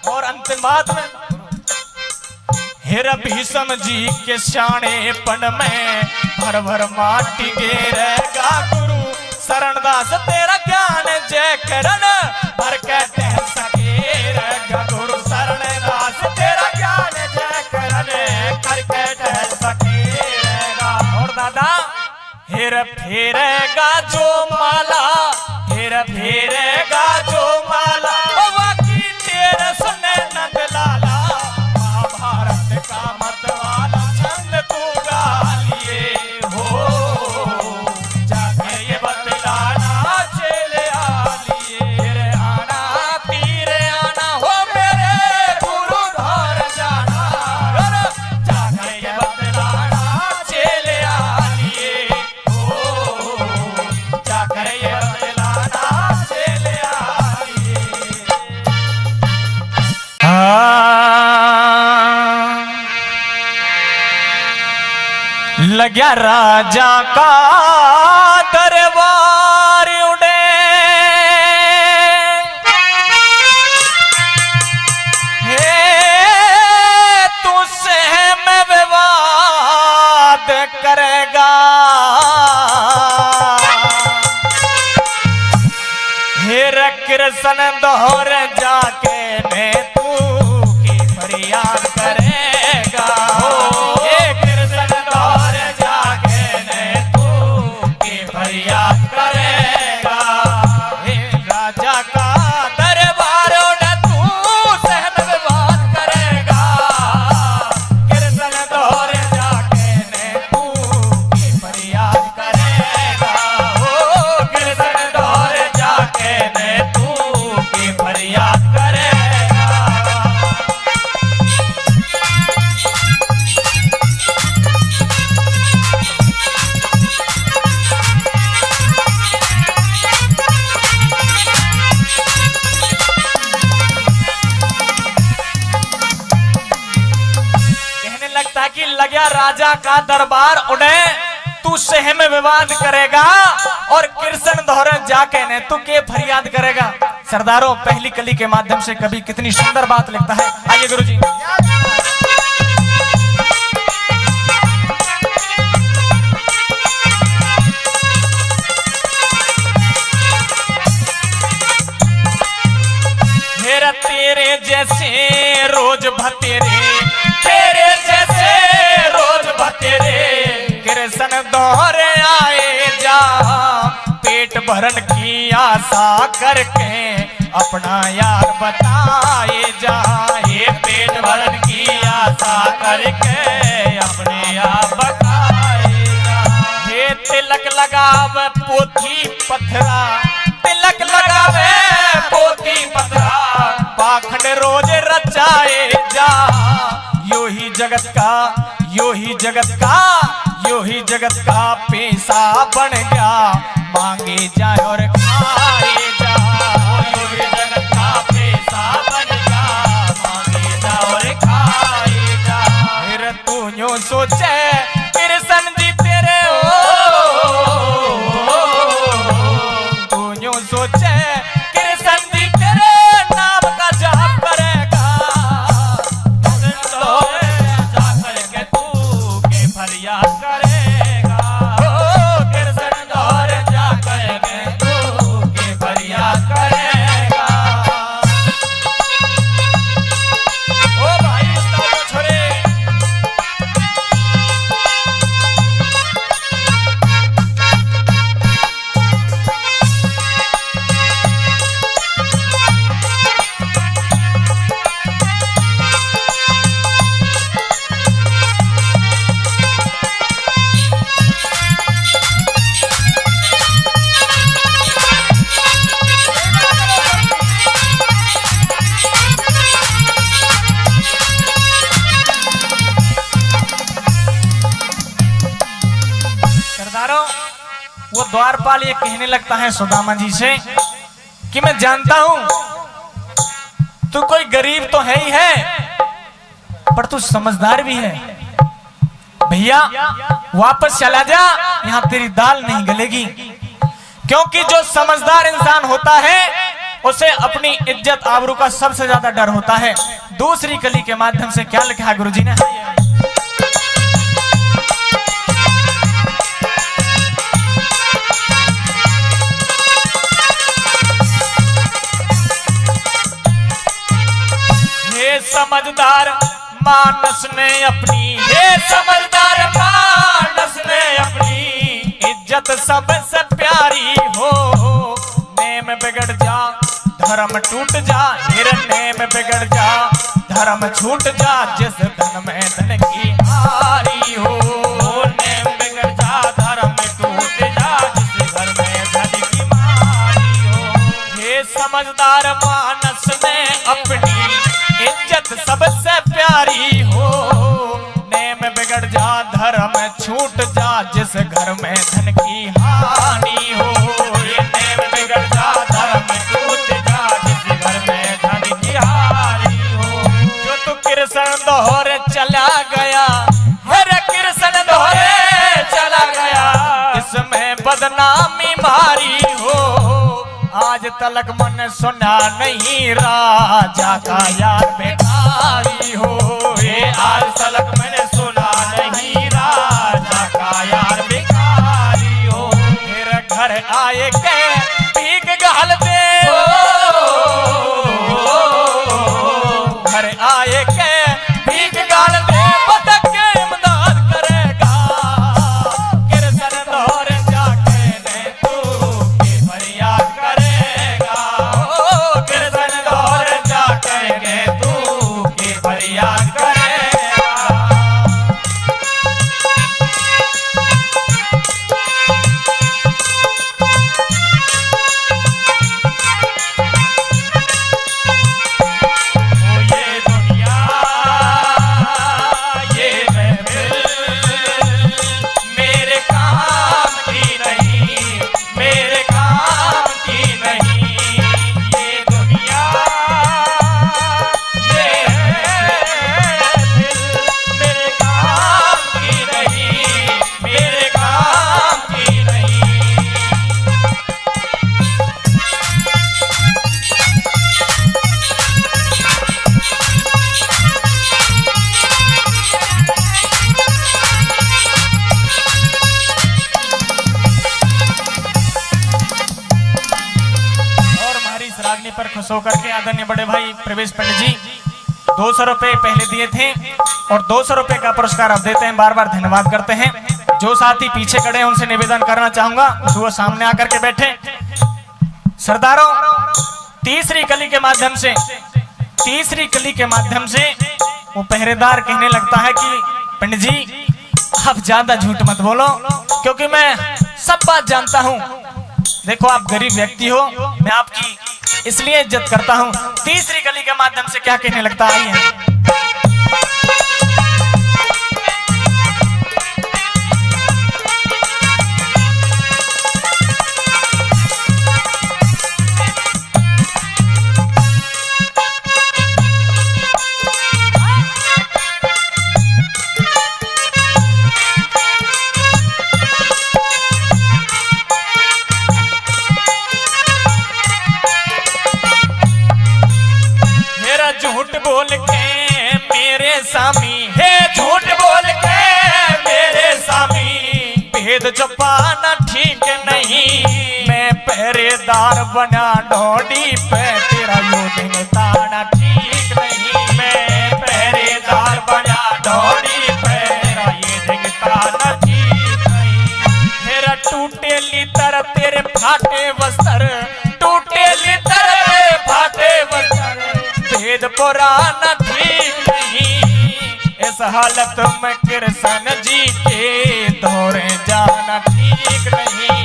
और अंतिम बात में, हिर भीष्म जी के स्याणेपन में भर भर माटी गिरेगा। गुरु शरणदास तेरा ज्ञान जय करण भर के तह सकेगा। गुरु शरणदास तेरा ज्ञान जय करण करके तह सकेगा। और दादा, हे हेर फेरेगा जो माला, हेर फेरेगा जो माला, बाकी तेरे सुने नंद लाला, महाभारत का मतवाला छंद तू गा लिए हो, जाके ये बतलाना चले आ लिए। तेरे आना तीरे आना हो मेरे गुरु धार जाना, जाके ये बतलाना चले आ लिए हो, जाकर ये बतलाना चले आ लिए। लग्या राजा का दरबार उड़े, हे तू सहम विवाद करेगा, हेर कृष्ण दोहर जाके ने तू की फरियाद करेगा, हे कृष्ण दोहर जाके ने तू की फरियाद करेगा। हे राजा का दरबार ने तू सहम विवाद करेगा, कृष्ण दोहर जाके ने तू की फरियाद करेगा, ओ कृष्ण दोहर जाके ने तू की फरियाद करेगा। कहने लगता कि लग्या राजा का दरबार उड़े, तू सहम विवाद करेगा और कृष्ण दोहरे जाके ने तू के फरियाद करेगा। सरदारों, पहली कली के माध्यम से कभी कितनी सुंदर बात लिखता है। आइए गुरुजी। मेरा तेरे जैसे रोज भतेरे, तेरे जैसे रोज भतेरे, कृष्ण दोहरे आए जा, पेट भरन की आशा करके अपना यार बताए जा, ये पेट भरन की आशा करके अपने यार बताए जा। ये तिलक लगावे पोथी पथरा, तिलक लगावे पोथी पथरा, पाखंड रोज रचाए जा, यो ही जगत का, यो ही जगत का, यो ही जगत का पैसा बन गया, मांगे जाए और खाए जा, यो ही जगत का पैसा बन गया, मांगे जा और खाए जा। फिर तू यूं सोचे कृष्ण जी तेरे तू यूं सोचे कृष्ण जी तेरे नाम का जाप करेगा, जा करके तू के फरियाद करेगा, ओ कृष्ण दोहरे जा करके तू के फरियाद करेगा। ओ भाई उस्ताद छोरे, सरदारों, वो द्वारपाल ये कहने लगता है सुदामा जी से कि मैं जानता हूं तू कोई गरीब तो है ही है, पर तू समझदार भी है। भैया वापस चला जा, यहां तेरी दाल नहीं गलेगी, क्योंकि जो समझदार इंसान होता है उसे अपनी इज्जत आबरू का सबसे ज्यादा डर होता है। दूसरी कली के माध्यम से क्या लिखा है गुरुजी ने? समझदार मानस ने अपनी, हे समझदार मानस ने अपनी इज्जत सबसे प्यारी हो, नेम बिगड़ जा धर्म टूट जा, फिर नेम बिगड़ जा धर्म छूट जा, जिस धन में धन की हारी हो। नेम बिगड़ जा धर्म टूट जा, जिस घर में धन की मारी हो। ये समझदार मानस में अपनी इज्जत सबसे प्यारी हो, नेम बिगड़ जा धर्म छूट जा, जिस घर में धन की हानि हो। ये नेम बिगड़ जा धर्म छूट जा, जिस घर में धन की हानि हो। जो तू कृष्ण दोहरे चला गया, हरे कृष्ण दोहरे चला गया, इसमें बदनामी मारी हो। आज तलक मन सुना नहीं राजा का यार बेकारी हो। ये आज तलक मैंने सुना नहीं राजा का यार बेकारी हो। फिर घर आए के भीख गाल दे, घर आए के भीख गाल दे, बतक के इमदाद करेगा। कृष्ण दोहरे जाके ने तू की फरियाद करेगा। कृष्ण दोहरे जाके ने तू की फरियाद करेगा। पर खुश होकर के आदरणीय बड़े भाई प्रवेश पंडित जी 200 रुपए पहले दिए थे और 200 रुपए का पुरस्कार अब देते हैं। बार बार धन्यवाद करते हैं। जो साथी पीछे खड़े हैं उनसे निवेदन करना चाहूंगा वो सामने आकर के बैठे। सरदारों, तीसरी कली के माध्यम से वो पहरेदार कहने लगता है कि पंडित जी आप ज्यादा झूठ मत बोलो, क्योंकि मैं सब बात जानता हूँ। देखो आप गरीब व्यक्ति हो, मैं आपकी इसलिए इज्जत करता हूं। तीसरी कली के माध्यम से क्या कहने लगता है? झूठ बोल के मेरे सामी है, झूठ बोल के मेरे सामी, भेद छुपाना ठीक नहीं। मैं पहरेदार बना ढोड़ी पे, तेरा यूं ताना ठीक नहीं। मैं पहरेदार बना ढोड़ी पे, तेरा ये ताना ठीक नहीं। मेरा टूटे लितर तेरे फाटे वस्त्र, टूटे लितर फाटे वस्त्र, भेद पुराना ठीक नहीं। इस हालत में कृष्ण जी के दौरे जाना ठीक नहीं।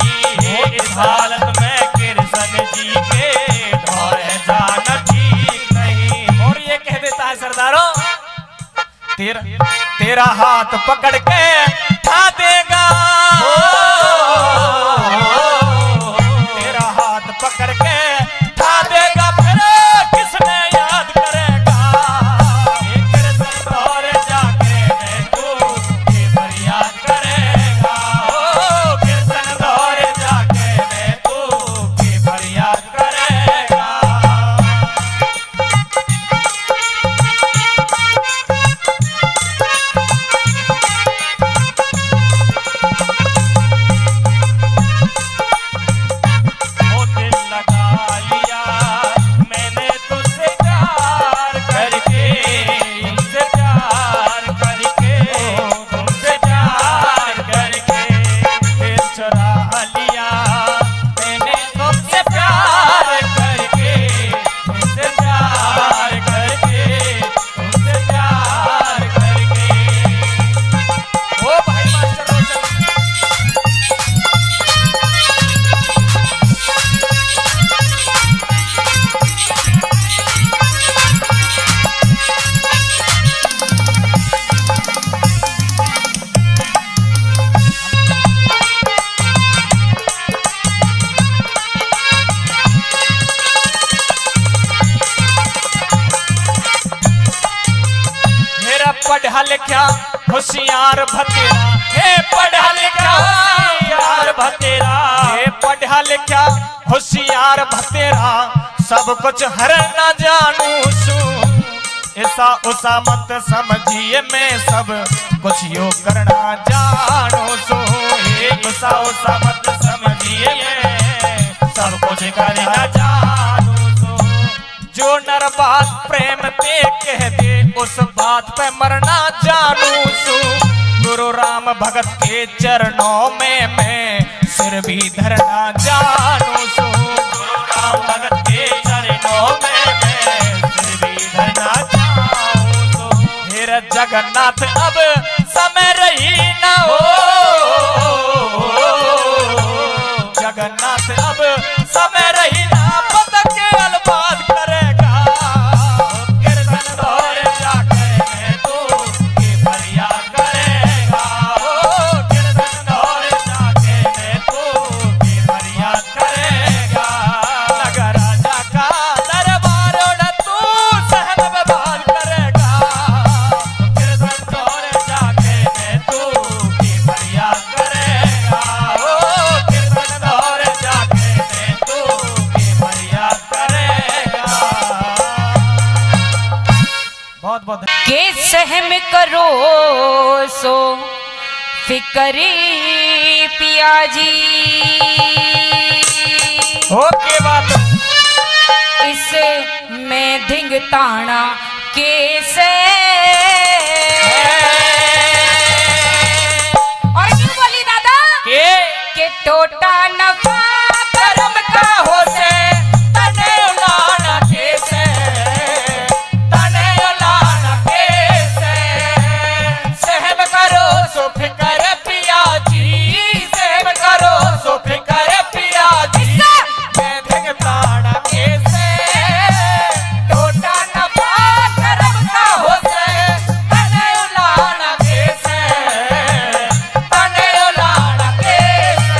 इस हालत में कृष्ण जी के दौरे जाना ठीक नहीं। और ये कह देता है सरदारों, तेरा हाथ पकड़ के ठा देगा, तेरा हाथ पकड़ के ठा देगा, फिर किसने याद करेगा। कृष्ण दौरे जाके तू की फरियाद करेगा। कृष्ण दौरे जाके तू की फरियाद करेगा। होशियार भतेरा, हे पढ़ा लिखा होशियार भतेरा, हे पढ़ा लिखा होशियार भतेरा, सब कुछ हर न जानू सू, ऐसा उसा मत समझिए मैं सब कुछ यो करना जानू सू, ऐसा उसा मत समझिए मैं सब कुछ करना जानू सू, जो नर बात प्रेम ते कह दे उस बात पे मरना जानू सू, गुरु राम भगत के चरणों में मैं सिर भी धरना जानू सू, गुरु राम भगत के चरणों में मैं सिर भी धरना जानू सू, हेर जगन्नाथ अब समय रही न हो, जगन्नाथ अब समय रही ना पत के अलबाद करेगा, कीर्तन दौर जाकर मैं तू की फरियाद करेगा, कीर्तन दौर जाके मैं तू की फरियाद करेगा, नगर राजा का दरबार न तू सहन बर्बाद करेगा, कीर्तन दौर जाके मैं तू की फरियाद करेगा, कीर्तन दौर जाके मैं तू की फरियाद करेगा। बहुत बहुत के सहम करो सो फिकरी पिया जी, ओके बात इसे मैं धिंग ताना कैसे, और क्यों बोली दादा के टोटा नफा कर्म का हो से तने उलाना कैसे, तने उलाना कैसे, सहम करो सो फिकर पिया जी, सहम करो सो फिकर पिया जी, मैं धिंग ताना कैसे, टोटा नफा कर्म का हो से तने उलाना कैसे, तने उलाना कैसे।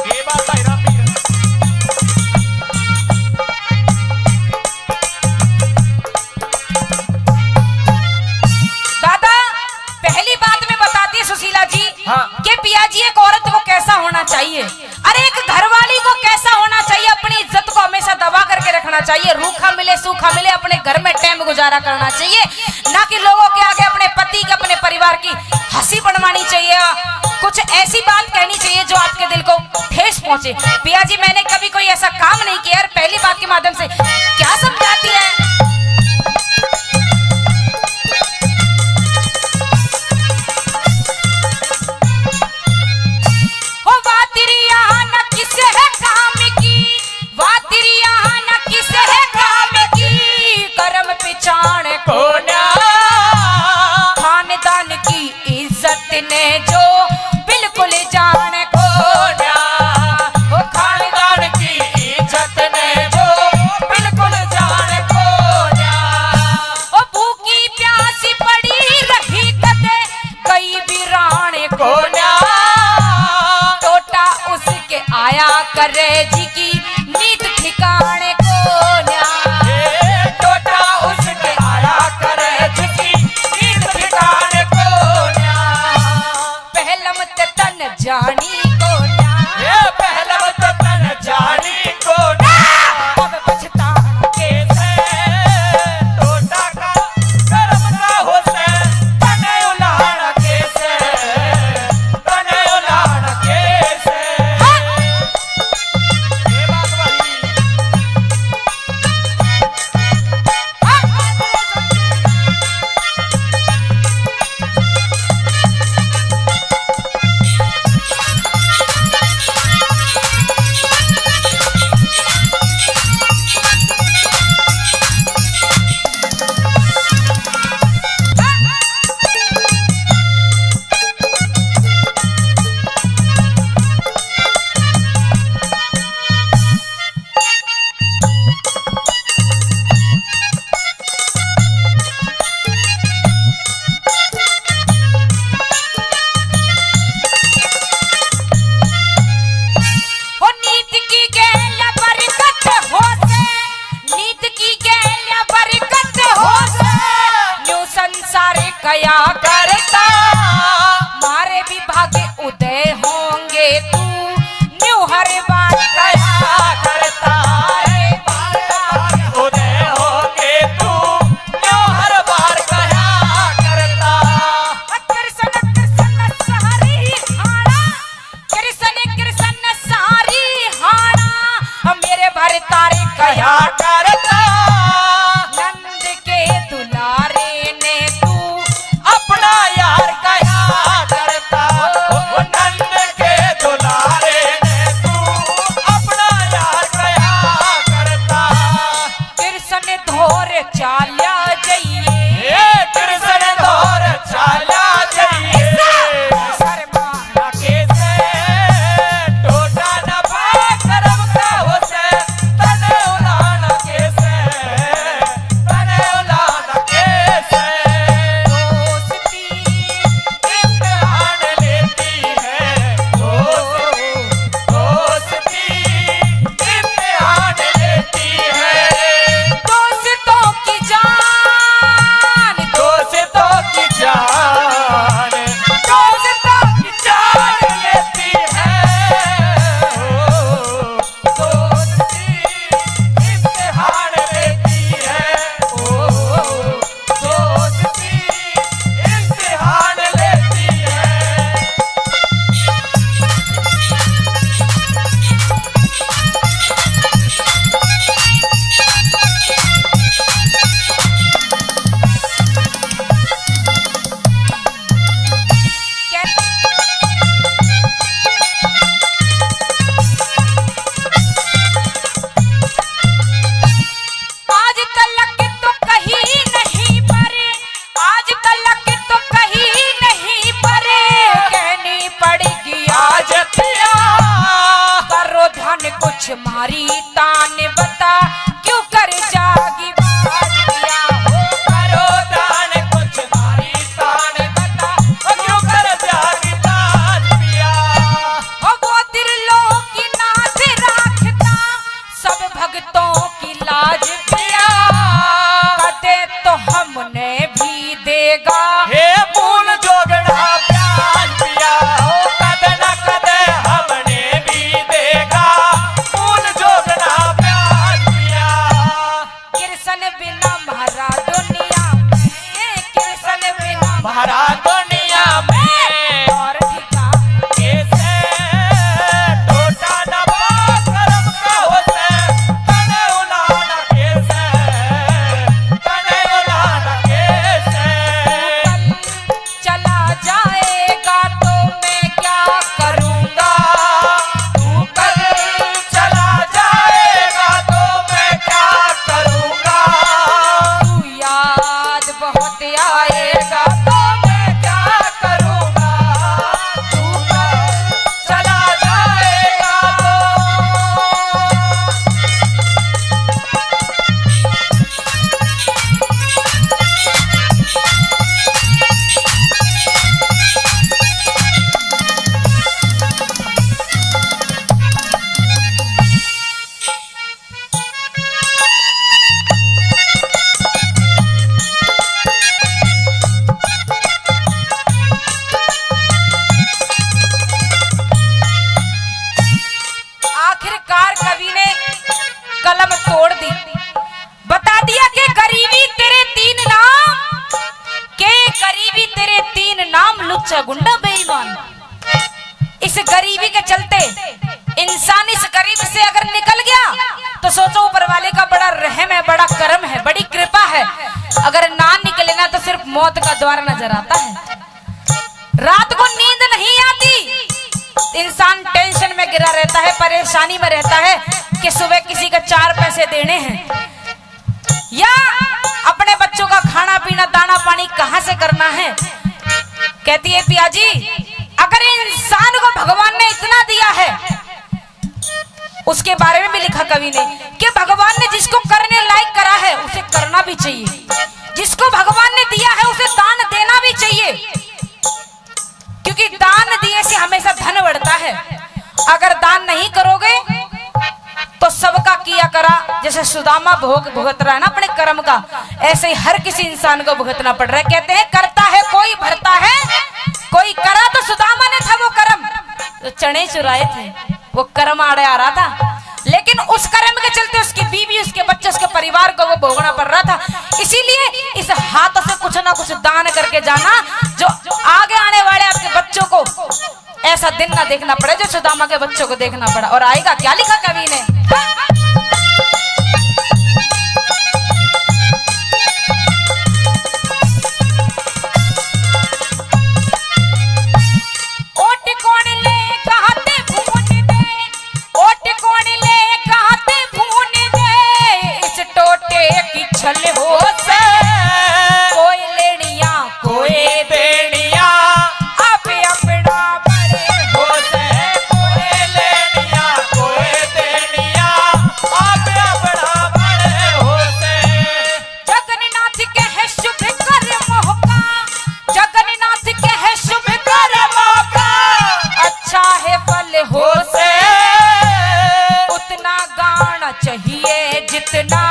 ये बात है राम पीर। दादा पहली बात मैं बताती है सुशीला जी हाँ। कि पिया जी एक औरत को कैसा होना चाहिए, अरे एक घरवाली को कैसा होना चाहिए, अपनी इज्जत को हमेशा दबा करके रखना चाहिए, रूखा मिले सूखा मिले अपने घर में टाइम गुजारा करना चाहिए, ना कि लोगों के आगे अपने पति के अपने परिवार की हंसी बनवानी चाहिए, कुछ ऐसी बात कहनी चाहिए जो आपके दिल को ठेस पहुंचे। पिया जी मैंने कभी कोई ऐसा काम नहीं किया, और पहली बात के माध्यम से क्या समझाती है, हो बात तेरी यहाँ न किसे है काम की, बात तेरी यहाँ न किसे है काम की, कर्म पिछाड़ को कोना खानदान की इज्जत ने जो बिल्कुल जान को कोना, ओ खानदान की इज्जत ने जो बिल्कुल भक्तों की लाज पिया, कदे तो हमने भी देगा। हे मूल जोगड़ा प्याज पिया, कदे न कदे हमने भी देगा, मूल जोगड़ा प्याज पिया। कृष्ण बिना महारा दुनिया में, कृष्ण बिना महारा दुनिया में और ठिका कैसे टोटा न पा करम का होते, तने उलाना कैसे, तने उलाना कैसे। चला जाएगा तो मैं क्या करूंगा, तू कल चला जाएगा तो मैं क्या करूंगा, तू याद बहुत आएगा तो मैं क्या करूंगा। तू कल चला जाएगा आखिरकार कवि ने कलम तोड़ दी, बता दिया कि गरीबी तेरे तीन नाम, के गरीबी तेरे तीन नाम, लुच्चा गुंडा बेईमान। इस गरीबी के चलते इंसान इस गरीब से अगर निकल गया तो सोचो ऊपर वाले का बड़ा रहम है, बड़ा करम है, बड़ी कृपा है। अगर ना निकले ना तो सिर्फ मौत का द्वार नजर आता है। रात को नींद नहीं आती, इंसान टेंशन में गिरा रहता है, परेशानी में रहता है कि सुबह किसी के 4 पैसे देने हैं, या अपने बच्चों का खाना पीना दाना पानी कहां से करना है। कहती है पिया जी, अगर इंसान को भगवान ने इतना दिया है, उसके बारे में भी लिखा कवि ने कि भगवान ने जिसको करने लायक करा है उसे करना भी चाहिए, जिसको भगवान ने दिया है उसे दान देना भी चाहिए, क्योंकि दान दिए से हमेशा धन बढ़ता है। अगर दान नहीं करोगे तो सबका किया करा, जैसे सुदामा भोग भुगत रहा है ना अपने कर्म का, ऐसे ही हर किसी इंसान को भुगतना पड़ रहा है। कहते हैं करता है कोई भरता है कोई, करा तो सुदामा ने था वो कर्म, तो चने चुराए थे, वो कर्म आड़े आ रहा था, लेकिन उस कर्म के चलते उसकी बीवी, उसके बच्चे, उसके परिवार को वो भोगना पड़ रहा था। इसीलिए इस हाथ से कुछ ना कुछ दान करके जाना, जो आगे आने वाले आपके बच्चों को ऐसा दिन ना देखना पड़े जो सुदामा के बच्चों को देखना पड़ा। और आएगा क्या लिखा कवि ने, ओट कौन ले कहते भून दे, ओट कौन ले कहते भून दे, इस टोटे की छल हो से, कोई लेनिया कोई देनिया आप अपना बड़े हो से, कोई लेनिया कोई देनिया आप अपना बड़े हो से। जगन्नाथ के है शुभ कर्मों का, जगन्नाथ के है शुभ कर्मों का, अच्छा है फल हो से, उतना गाना चाहिए जितना